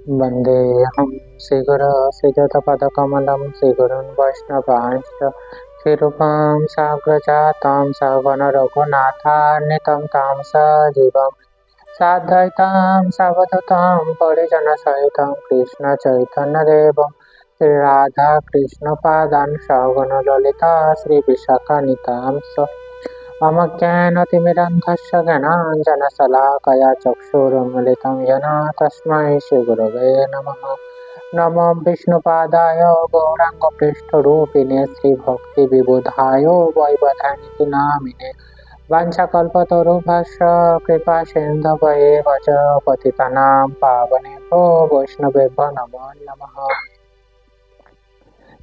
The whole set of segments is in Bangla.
वन्देऽहं श्रीगुरुश्रीयुतपदकमलं श्रीगुरून् वैष्णवांश्च श्रीरूपां साग्रजातं सवनरघुनाथान्वितं तं सजीवं साद्वैतं सावधूतं परिजनसहितं कृष्णचैतन्यदेवं श्रीराधाकृष्णपादान् सगुणललिता श्रीविशाखान्वितांश्च अमज्ञानतिमिरन्धस्य ज्ञानाञ्जनशलाकया चक्षुरुन्मिलितं येन तस्मै श्रीगुरवे नमः। नमो विष्णुपादाय गौराङ्गपृष्ठरूपिणे श्रीभक्तिविबुधाय वैवधानिति नामिने वाञ्छाकल्पतरुभ्यश्च कृपासिन्धवैव च पतितानां पावनेभ्यो वैष्णवेभ्यो नमो नमः।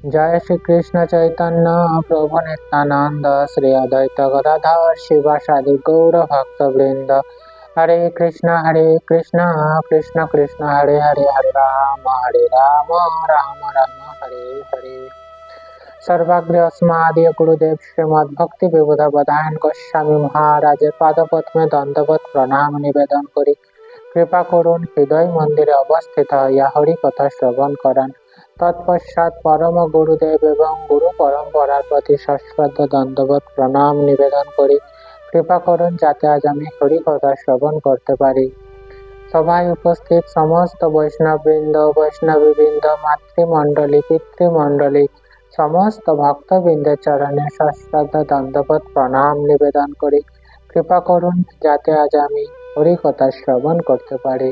जय श्री कृष्ण चैतन्य प्रभु नित्यानंद श्री अद्वैत गदाधर शिवासादि गौर भक्त वृंद हरे कृष्ण कृष्ण कृष्ण हरे हरे हरे राम राम राम हरे हरे। सर्वाग्र अस्मादि गुरुदेव श्रीमद् भक्ति विबुध बदायन गोस्वामी महाराजेर पादपद्मे दंडवत प्रणाम निवेदन करी कृपा করুন হৃদয় মন্দিরে অবস্থিত ইয়া হরি কথা শ্রবণ করান। তৎপশ্চাৎ পরম গুরুদেব এবং গুরু পরম্পরার প্রতি সশ্রদ্ধ দণ্ডবত প্রণাম নিবেদন করি কৃপা করুন যাতে আজ আমি হরি কথা শ্রবণ করতে পারি। সভায় উপস্থিত সমস্ত বৈষ্ণববৃন্দ বৈষ্ণবীবৃন্দ মাতৃমণ্ডলী পিতৃমণ্ডলী সমস্ত ভক্তবৃন্দের চরণে সশ্রদ্ধ দণ্ডবত প্রণাম নিবেদন করি কৃপা করুন যাতে আজ আমি হরি কথা শ্রবণ করতে পারি।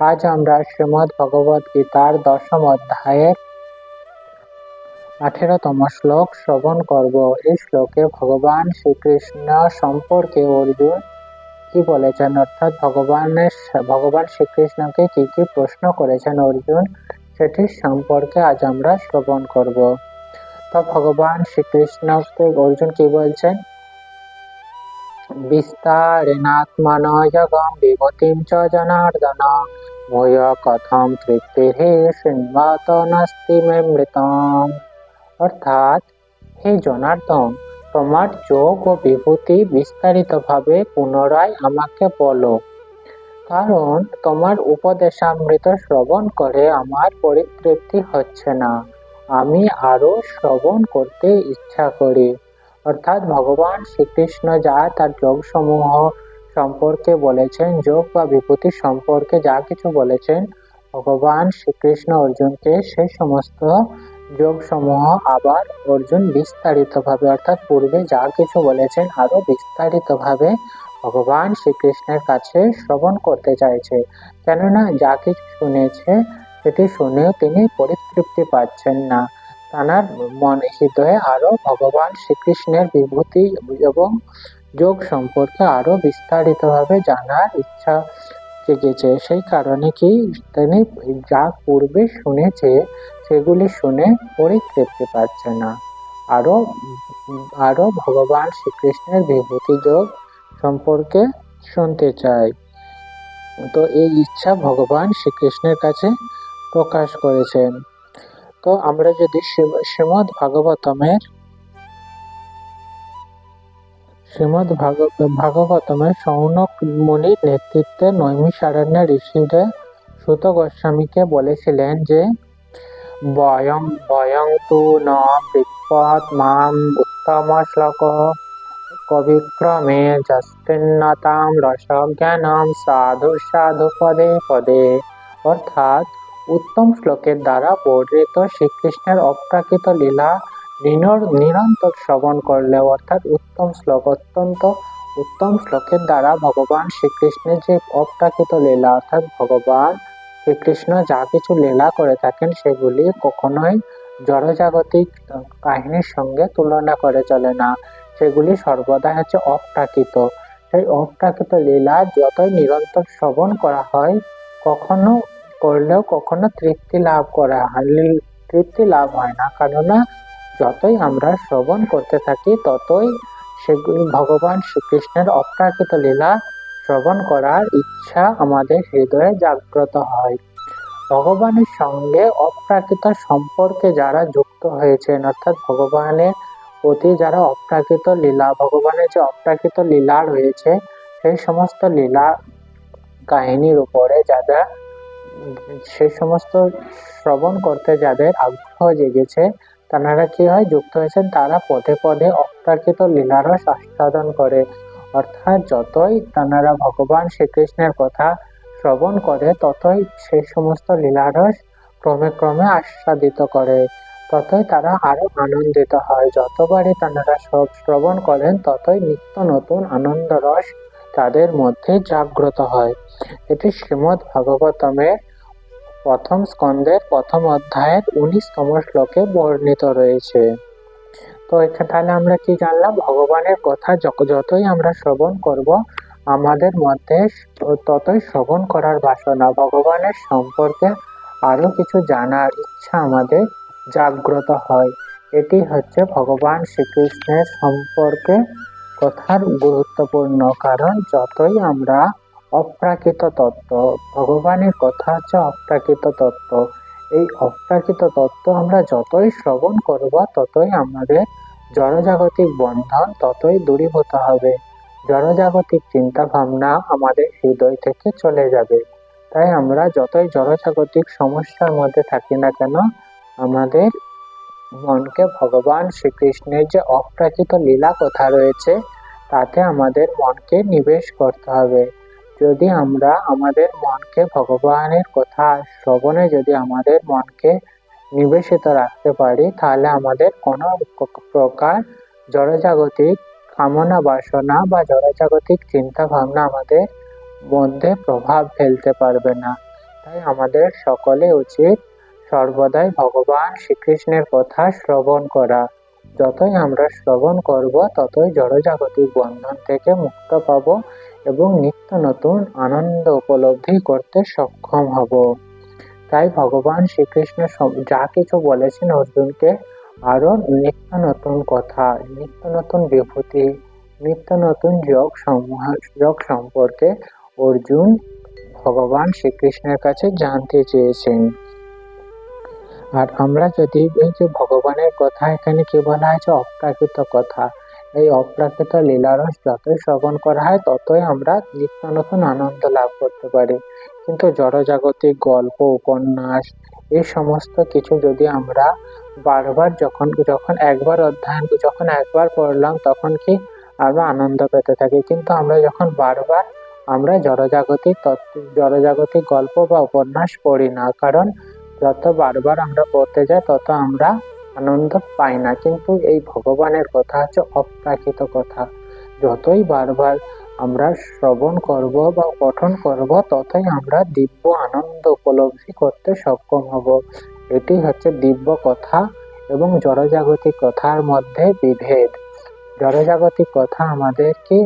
আজ আমরা শ্রীমদ্ ভগবদ গীতার 10ম অধ্যায়ের 18তম শ্লোক শ্রবণ করব। এই শ্লোকে ভগবান শ্রীকৃষ্ণ সম্পর্কে অর্জুন কি বলেছেন, অর্থাৎ ভগবান শ্রীকৃষ্ণকে কি কি প্রশ্ন করেছেন অর্জুন, সেটি সম্পর্কে আজ আমরা শ্রবণ করব। তো ভগবান শ্রীকৃষ্ণকে অর্জুন কি বলছেন, বিস্তারেণাত্মনা যগম বিভূতিম চ জনার্দন ভূয় কথম তৃপ্তিঃ শৃণ্বত নাস্তি মেমৃতম। অর্থাৎ, হে জনার্দন, তোমার যোগ ও বিভূতি বিস্তারিত ভাবে পুনরায় আমাকে বলো, কারণ তোমার উপদেশামৃত শ্রবণ করে আমার পরিতৃপ্তি হচ্ছে না, আমি আরো শ্রবণ করতে ইচ্ছা করি। অর্থাৎ ভগবান শ্রীকৃষ্ণ যা তার যোগ সমূহ সম্পর্কে বলেছেন, যোগ বা বিভূতি সম্পর্কে যা কিছু বলেছেন, ভগবান শ্রীকৃষ্ণ অর্জুনকে সেই সমস্ত যোগ সমূহ আবার অর্জুন বিস্তারিত ভাবে, অর্থাৎ পূর্বে যা কিছু বলেছেন আরো বিস্তারিত ভাবে ভগবান শ্রীকৃষ্ণের কাছে শ্রবণ করতে চাইছে। কেননা যা কিছু শুনেছে সেটি শুনেও তিনি পরিতৃপ্তি পাচ্ছেন না, তাঁর মনে হৃদয়ে আরো ভগবান শ্রীকৃষ্ণের বিভূতি এবং যোগ সম্পর্কে আরো বিস্তারিত ভাবে জানার ইচ্ছা জেগেছে। সেই কারণে কি তিনি যা পূর্বে শুনেছে সেগুলি শুনে পরিতৃপ্তি পাচ্ছে না, আরো আরো ভগবান শ্রীকৃষ্ণের বিভূতি যোগ সম্পর্কে শুনতে চায়। তো এই ইচ্ছা ভগবান শ্রীকৃষ্ণের কাছে প্রকাশ করেছেন। তো আমরা যদি শ্রীমদ্ ভাগবতমের শৌনক মুনির নেতৃত্বে নৈমিষারণ্য ঋষিরা সুত গোস্বামীকে বলেছিলেন যে বয়ং বয়ং তু ন বিপদ মাম উত্তম শ্লোক কবিক্রমে যস্তিন্নতাম রসজ্ঞানম সাধু সাধু পদে পদে। অর্থাৎ, উত্তম শ্লোকের দ্বারা বর্ণিত শ্রীকৃষ্ণের অপ্রাকৃত লীলা নিরন্তর শ্রবণ করলে, অর্থাৎ অত্যন্ত উত্তম শ্লোকের দ্বারা ভগবান শ্রীকৃষ্ণের যে অপ্রাকৃত লীলা, অর্থাৎ ভগবান শ্রীকৃষ্ণ যা কিছু লীলা করে থাকেন সেগুলি কখনোই জড়জাগতিক কাহিনীর সঙ্গে তুলনা করে চলে না, সেগুলি সর্বদা হচ্ছে অপ্রাকৃত। সেই অপ্রাকৃত লীলা যতই নিরন্তর শ্রবণ করা হয়, কখনো করলেও কখনো তৃপ্তি লাভ হয় না, কেননা যতই আমরা শ্রবণ করতে থাকি ততই সেগুলি ভগবান শ্রীকৃষ্ণের অপ্রাকৃত লীলা শ্রবণ করার ইচ্ছা আমাদের হৃদয়ে জাগ্রত হয়। ভগবানের সঙ্গে অপ্রাকৃত সম্পর্কে যারা যুক্ত হয়েছেন, অর্থাৎ ভগবানের প্রতি যারা অপ্রাকৃত লীলা, ভগবানের যে অপ্রাকৃত লীলা রয়েছে সেই সমস্ত লীলা কাহিনীর উপরে যারা সে সমস্ত শ্রবণ করতে যাদের আগ্রহ জেগেছে, তারা কি হয়, যুক্ত হয়েছেন, তারা পদে পদে অপ্রাকৃত লীলারস আস্বাদন করে। অর্থাৎ যতই তারা ভগবান শ্রীকৃষ্ণের কথা শ্রবণ করে, ততই সেই সমস্ত লীলারস ক্রমে ক্রমে আস্বাদিত করে, ততই তারা আরো আনন্দিত হয়। যতবারই তারা সব শ্রবণ করেন, ততই নিত্য নতুন আনন্দ রস তাদের মধ্যে জাগ্রত হয়। এটি শ্রীমদ্ ভাগবতমের প্রথম স্কন্ধের প্রথম অধ্যায়ের 19তম শ্লোকে বর্ণিত রয়েছে। তো তাহলে আমরা কি জানলাম, ভগবানের কথা যতই আমরা শ্রবণ করব, আমাদের মধ্যে ততই শ্রবণ করার বাসনা, ভগবানের সম্পর্কে আরো কিছু জানার ইচ্ছা আমাদের জাগ্রত হয়। এটি হচ্ছে ভগবান শ্রীকৃষ্ণের সম্পর্কে কথার গুরুত্বপূর্ণ কারণ। যতই আমরা অপ্রাকৃত তত্ত্ব, ভগবানের কথা হচ্ছে অপ্রাকৃত তত্ত্ব, এই অপ্রাকৃত তত্ত্ব আমরা যতই শ্রবণ করব, ততই আমাদের জড়জাগতিক বন্ধন ততই দূরীভূত হবে, জড়জাগতিক চিন্তা ভাবনা আমাদের হৃদয় থেকে চলে যাবে। তাই আমরা যতই জড়জাগতিক সমস্যার মধ্যে থাকি না কেন, আমাদের মনকে ভগবান শ্রীকৃষ্ণের যে অপ্রাকৃত লীলা কথা রয়েছে, তাতে আমাদের মনকে নিবেশ করতে হবে। যদি আমরা আমাদের মনকে ভগবানের কথা শ্রবণে যদি আমাদের মনকে নিবেশিত রাখতে পারি, তাহলে আমাদের কোনো প্রকার জড়জাগতিক কামনা বাসনা বা জড়জাগতিক চিন্তা ভাবনা আমাদের মধ্যে প্রভাব ফেলতে পারবে না। তাই আমাদের সকলে উচিত সর্বদাই ভগবান শ্রীকৃষ্ণের কথা শ্রবণ করা। যতই আমরা শ্রবণ করব, ততই জড়জাগতিক বন্ধন থেকে মুক্ত পাব এবং নিত্য নতুন আনন্দ উপলব্ধি করতে সক্ষম হব। তাই ভগবান শ্রীকৃষ্ণ যা কিছু বলেছেন অর্জুনকে, আরো নিত্য নতুন কথা, নিত্য নতুন বিভূতি, নিত্য নতুন যোগ সম্পর্কে অর্জুন ভগবান শ্রীকৃষ্ণের কাছে জানতে চেয়েছেন। আর আমরা যদি এই যে ভগবানের কথা এখানে কি বলা হয়েছে, অপ্রাকৃত কথা, এই অপ্রাকৃত লীলারস যতই শ্রবণ করা হয়, ততই আমরা নিত্য নতুন আনন্দ লাভ করতে পারি। কিন্তু জড়জাগতিক গল্প, উপন্যাস, এই সমস্ত কিছু যদি আমরা বারবার যখন একবার অধ্যয়ন, যখন একবার পড়লাম, তখন কি আমরা আনন্দ পেতে থাকি। কিন্তু আমরা যখন বারবার আমরা জড়জাগতিক গল্প বা উপন্যাস পড়ি না, কারণ যত বারবার আমরা পড়তে যাই, তত আমরা আনন্দ পাই না। কিন্তু এই ভগবানের কথা হচ্ছে অপ্রাকৃত কথা, যতই বারবার আমরা শ্রবণ করব বা পঠন করব, ততই আমরা দিব্য আনন্দ উপলব্ধি করতে সক্ষম হব। এটি হচ্ছে দিব্য কথা এবং জড়জাগতিক কথার মধ্যে বিভেদ। জড়জাগতিক কথা আমাদেরকে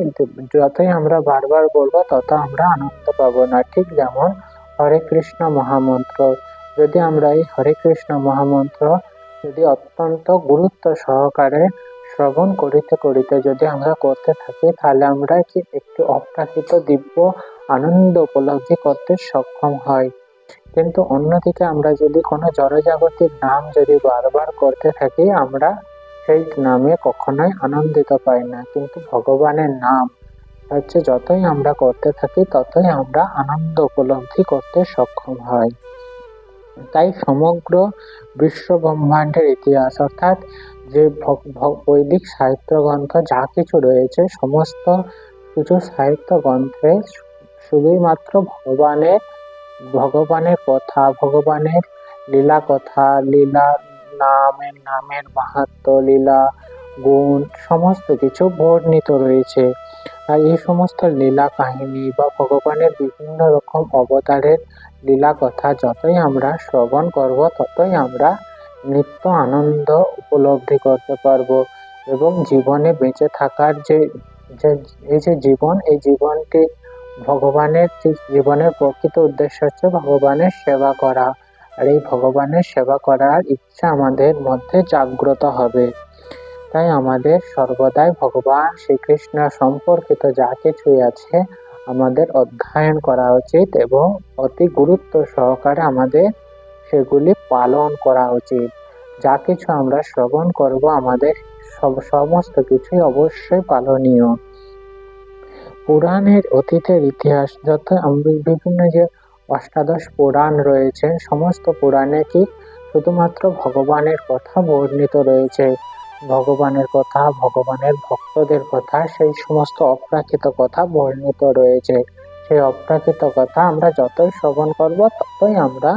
যতই আমরা বারবার বলবো, তত আমরা আনন্দ পাবো না। ঠিক যেমন হরে কৃষ্ণ মহামন্ত্র, যদি আমরা এই হরে কৃষ্ণ মহামন্ত্র যদি অত্যন্ত গুরুত্ব সহকারে শ্রবণ করিতে করিতে যদি আমরা করতে থাকি, তাহলে আমরা কি একটি অপ্রাকৃত দিব্য আনন্দ উপলব্ধি করতে সক্ষম হয়। কিন্তু অন্যদিকে আমরা যদি কোনো জড়জাগতিক নাম যদি বারবার করতে থাকি, আমরা সেই নামে কখনোই আনন্দিত পাই না। কিন্তু ভগবানের নাম হচ্ছে যতই আমরা করতে থাকি, ততই আমরা আনন্দ উপলব্ধি করতে সক্ষম হয়। তাই সমগ্র বিশ্ব ব্রহ্মাণ্ডের ইতিহাস, অর্থাৎ যে বৈদিক সাহিত্য গ্রন্থ যা কিছু রয়েছে, সমস্ত কিছু সাহিত্য গ্রন্থে শুধুই মাত্র ভগবানের কথা, ভগবানের লীলা কথা, লীলা নামের মাহাত্ম্য, লীলা গুণ, সমস্ত কিছু বর্ণিত রয়েছে। আর এই সমস্ত লীলা কাহিনী বা ভগবানের বিভিন্ন রকম অবতারের লীলা কথা যতই আমরা শ্রবণ করব, ততই আমরা নিত্য আনন্দ উপলব্ধি করতে পারবো এবং জীবনে বেঁচে থাকার এই যে জীবন, এই জীবনটি ভগবানের জীবনের প্রকৃত উদ্দেশ্য হচ্ছে ভগবানের সেবা করা। আর এই ভগবানের সেবা করার ইচ্ছা আমাদের মধ্যে জাগ্রত হবে। তাই আমাদের সর্বদাই ভগবান শ্রীকৃষ্ণ সম্পর্কিত যা কিছুই আছে আমাদের অধ্যয়ন করা উচিত এবং অতি গুরুত্ব সহকারে আমাদের সেগুলি পালন করা উচিত। যা কিছু আমরা শ্রবণ করব, আমাদের সমস্ত কিছুই অবশ্যই পালনীয়। পুরাণের অতীতের ইতিহাস, যত আমরা বিভিন্ন যে অষ্টাদশ পুরাণ রয়েছে, সমস্ত পুরাণে কি শুধুমাত্র ভগবানের কথা বর্ণিত রয়েছে, ভগবানের কথা, ভগবানের ভক্তদের কথা, সেই সমস্ত অপ্রাকৃত কথা বর্ণিত রয়েছে। সেই অপ্রাকৃত কথা আমরা যতই শ্রবণ করব ততই আমরা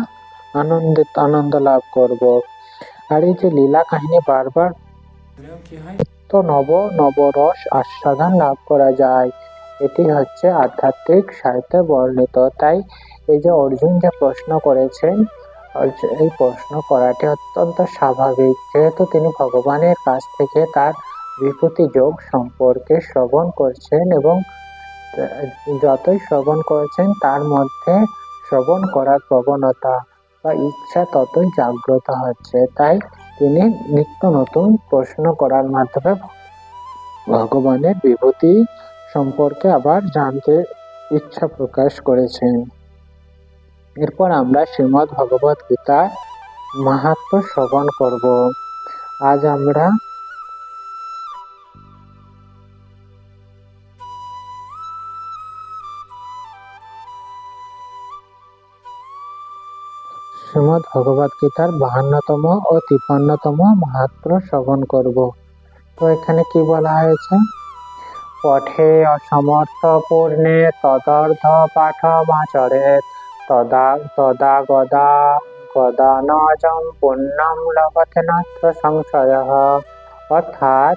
আনন্দ লাভ করব। আর এই যে লীলা কাহিনী বারবার কি হয়, তো নবরস আস্বাদন লাভ করা যায়। এটি হচ্ছে আধ্যাত্মিক সাহিত্যে বর্ণিত। তাই এই যে অর্জুন যে প্রশ্ন করেছেন, এই প্রশ্ন করাটি অত্যন্ত স্বাভাবিক, যেহেতু তিনি ভগবানের কাছ থেকে তার বিভূতি যোগ সম্পর্কে শ্রবণ করছেন এবং যতই শ্রবণ করেছেন তার মধ্যে শ্রবণ করার প্রবণতা বা ইচ্ছা ততই জাগ্রত হচ্ছে। তাই তিনি নিত্য নতুন প্রশ্ন করার মাধ্যমে ভগবানের বিভূতি সম্পর্কে আবার জানতে ইচ্ছা প্রকাশ করেছেন। এরপর আমরা শ্রীমদ্ ভগবত গীতার মাহাত্ম্য শ্রবণ করব। আজ আমরা শ্রীমদ্ ভগবত গীতার 52তম ও 53তম মাহাত্ম্য শ্রবণ করব। তো এখানে কি বলা হয়েছে? পঠে অসমর্থ পূর্ণে তদর্ধ পাঠমাচরেৎ তদা গদানজম পুণ্যম লভতে নাত্র সংশয়ঃ। অর্থাৎ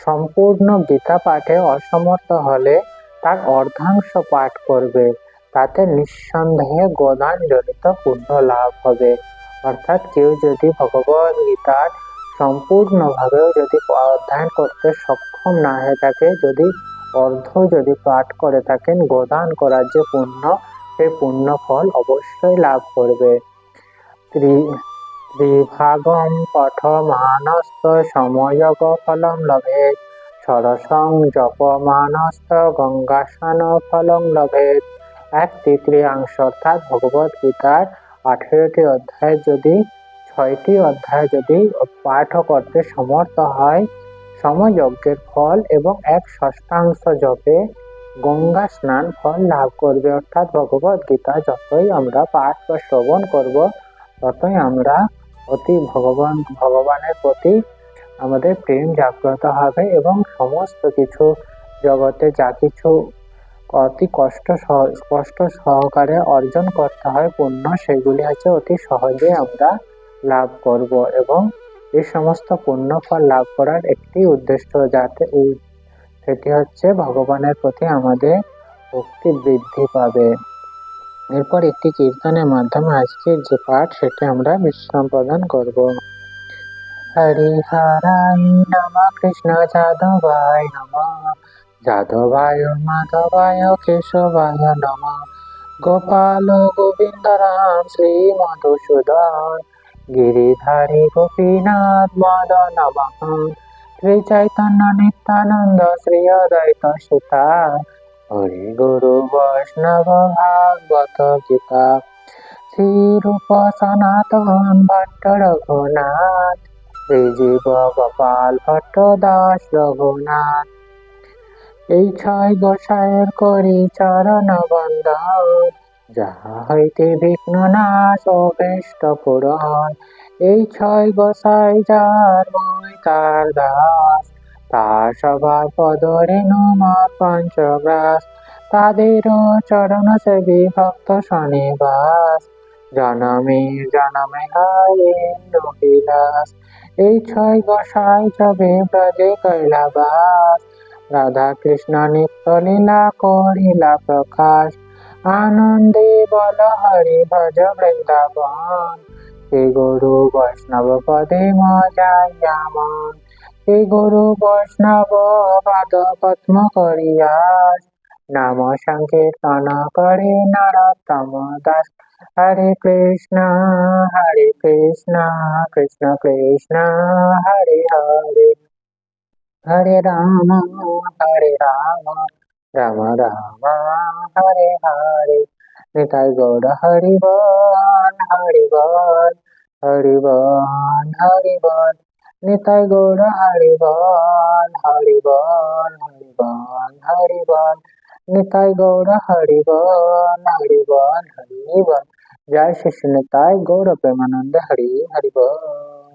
সম্পূর্ণ গীতা পাঠে অসমর্থ হলে তার অর্ধাংশ পাঠ করবে, তাতে নিঃসন্দেহে গোদান জনিত পুণ্য লাভ হবে। অর্থাৎ কেউ যদি ভগবদ গীতার সম্পূর্ণভাবেও যদি অধ্যয়ন করতে সক্ষম না হয়ে থাকে, যদি যদি পাঠ করে থাকেন, গোদান করার যে পুণ্য, সেই পুণ্য ফল অবশ্যই লাভ করবে। ত্রিভাগম পঠমানস্ত সময়োগ ফলং লভেৎ ষোড়শং জপমানস্ত গঙ্গাস্নান ফলং লভেৎ। এক তৃতীয়াংশ অর্থাৎ ভগবত গীতার 18টি অধ্যায় যদি 6টি অধ্যায় যদি পাঠ করতে সমর্থ হয়, সমযজ্ঞের ফল এবং 1/6 জপে গঙ্গা স্নান ফল লাভ করবে। অর্থাৎ ভগবত গীতা যতই আমরা পাঠ বা শ্রবণ করব ততই আমরা ভগবানের প্রতি আমাদের প্রেম জাগ্রত হবে এবং সমস্ত কিছু জগতে যা কিছু অতি কষ্ট সহকারে অর্জন করতে হয় পুণ্য, সেগুলি হচ্ছে অতি সহজে আমরা লাভ করব। এবং এই সমস্ত পুণ্য ফল লাভ করার একটি উদ্দেশ্য, সেটি হচ্ছে ভগবানের প্রতি আমাদের ভক্তি বৃদ্ধি পাবে। এরপর একটি কীর্তনের মাধ্যমে আজকের যে পাঠ সেটা আমরা বিশ্রাম প্রদান করব। হরিহরায় নমঃ কৃষ্ণ যাদবায় নমঃ যাদবায় মাধবায় কেশবায় নমঃ গোপাল গোবিন্দ রাম শ্রী মধুসূদন গিরিধারী গোপীনাথ মদন মোহন শ্রী চৈতন্য নিত্যানন্দ শ্রী অদ্বৈত সুতা হরি গুরু বৈষ্ণব ভাগবত গীতা শ্রী রূপ সনাতন ভট্ট রঘুনাথ শ্রী জীব গোপাল ভট্ট দাস রঘুনাথ। এই 6 গোসাইয়ের করি চরণ বন্দন, যাহা হইতে বিঘ্ন নাশ অভীষ্ট পূরণ। এই 6 গোসাই যার মই তার দাস, তার সবার পদরেণু মত পঞ্চগ্রাস, তাদেরও চরণ সেবী ভক্ত শনিবাস, জনমে জনমে হয় বিলাস। এই 6 গোসাই যবে ব্রজে কৈলাবাস, রাধা কৃষ্ণ নিত্য লীলা করিলা প্রকাশ, আনন্দে বল হরি ভজ বৃন্দাবন, শ্রী গুরু বৈষ্ণব পদে মজাইয়া মন। শ্রী গুরু বৈষ্ণব পাদ পদ্ম করিয়াস, নাম সংকীর্তন করে নরোত্তম দাস। হরে কৃষ্ণ কৃষ্ণ কৃষ্ণ হরে হরে, হরে রাম রাম রাম হরে হরে। নিতাই গৌর হরি বল হরি বল হরি বল হরি বল। নিতাই গৌর হরি বল হরি বল হরি বল হরি বল। निताई गौर हरिबल हरिबल हरिबल। जय श्री निताई गौर प्रेमानंद हरि हरिबल।